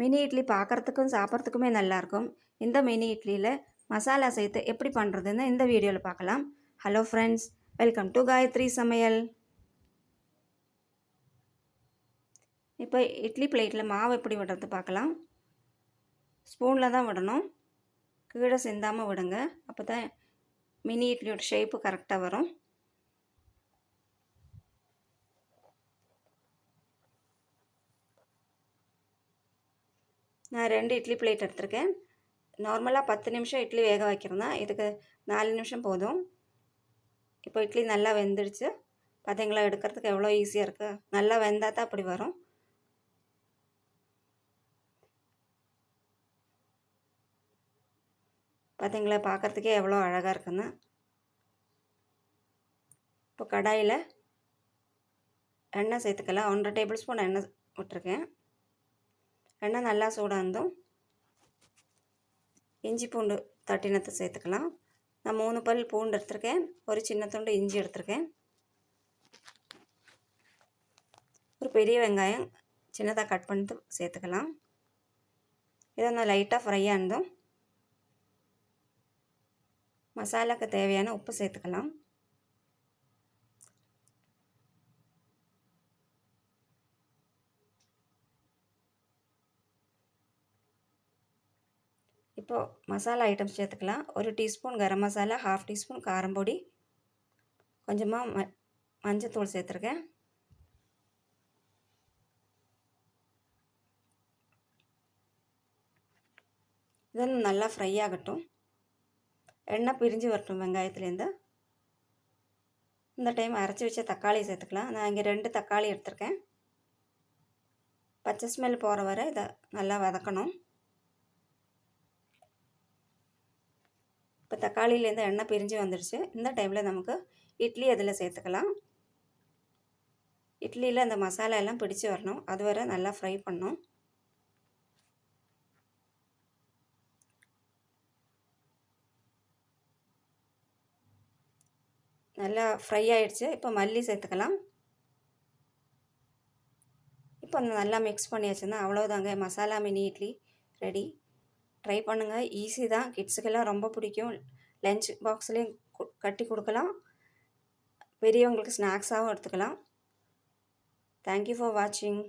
Mini idli பார்க்குறதுக்கும் சாப்பிட்றதுக்குமே நல்லாயிருக்கும். இந்த மினி இட்லியில் மசாலா சேர்த்து எப்படி பண்ணுறதுன்னு இந்த வீடியோவில் பார்க்கலாம். Hello friends, welcome to Gayathri Samayal. இப்போ இட்லி பிளேட்டில் மாவு எப்படி விடுறது பார்க்கலாம். ஸ்பூனில் தான் விடணும், கீழே சிந்தாமல் விடுங்க. அப்போ தான் மினி இட்லியோட ஷேப்பு கரெக்டாக வரும். நான் 2 இட்லி பிளேட் எடுத்திருக்கேன். நார்மலாக 10 நிமிஷம் இட்லி வேக வைக்கிறேன்னா இதுக்கு 4 நிமிஷம் போதும். இப்போ இட்லி நல்லா வெந்துடுச்சு. பார்த்தீங்களா, எடுக்கிறதுக்கு எவ்வளோ ஈஸியாக இருக்குது. நல்லா வெந்தால் தான் அப்படி வரும். பார்த்தீங்களா, பார்க்குறதுக்கே எவ்வளோ அழகாக இருக்குன்னு. இப்போ கடாயில் எண்ணெய் சேர்த்துக்கலாம். 1.5 டேபிள் ஸ்பூன் எண்ணெய் விட்டுருக்கேன். எண்ணெய் நல்லா சூடானதும் இஞ்சி பூண்டு தட்டினத்தை சேர்த்துக்கலாம். நான் 3 பல் பூண்டு எடுத்திருக்கேன். ஒரு சின்ன துண்டு இஞ்சி எடுத்திருக்கேன். ஒரு பெரிய வெங்காயம் சின்னதாக கட் பண்ணிட்டு சேர்த்துக்கலாம். இதை நான் லைட்டாக ஃப்ரை ஆனதும் மசாலாவுக்கு தேவையான உப்பு சேர்த்துக்கலாம். இப்போது மசாலா ஐட்டம்ஸ் சேர்த்துக்கலாம். 1 டீஸ்பூன் கரம் மசாலா, 1/2 டீஸ்பூன் காரம்பொடி, கொஞ்சமாக மஞ்சத்தூள் சேர்த்துருக்கேன். இதெல்லாம் நல்லா ஃப்ரை ஆகட்டும். எண்ணெய் பிரிஞ்சு வரட்டும் வெங்காயத்துலேருந்து. இந்த டைம் அரைச்சி வச்ச தக்காளி சேர்த்துக்கலாம். நான் இங்கே 2 தக்காளி எடுத்திருக்கேன். பச்சை ஸ்மெல் போகிற வரை இதை நல்லா வதக்கணும். இப்போ தக்காளியிலேருந்து எண்ணெய் பிரிஞ்சு வந்துடுச்சு. இந்த டைமில் நமக்கு இட்லி அதில் சேர்த்துக்கலாம். இட்லியில் அந்த மசாலா எல்லாம் பிடிச்சி வரணும், அது வரை நல்லா ஃப்ரை பண்ணணும். நல்லா ஃப்ரை ஆகிடுச்சு. இப்போ மல்லி சேர்த்துக்கலாம். இப்போ நல்லா மிக்ஸ் பண்ணியாச்சுன்னா அவ்வளோதாங்க, masala mini idli ready. Try பண்ணுங்கள், ஈஸி தான். கிட்ஸுக்கெல்லாம் ரொம்ப பிடிக்கும். லஞ்ச் பாக்ஸ்லேயும் கட்டி கொடுக்கலாம். பெரியவங்களுக்கு ஸ்நாக்ஸாகவும் எடுத்துக்கலாம். தேங்க்யூ ஃபார் வாட்சிங்.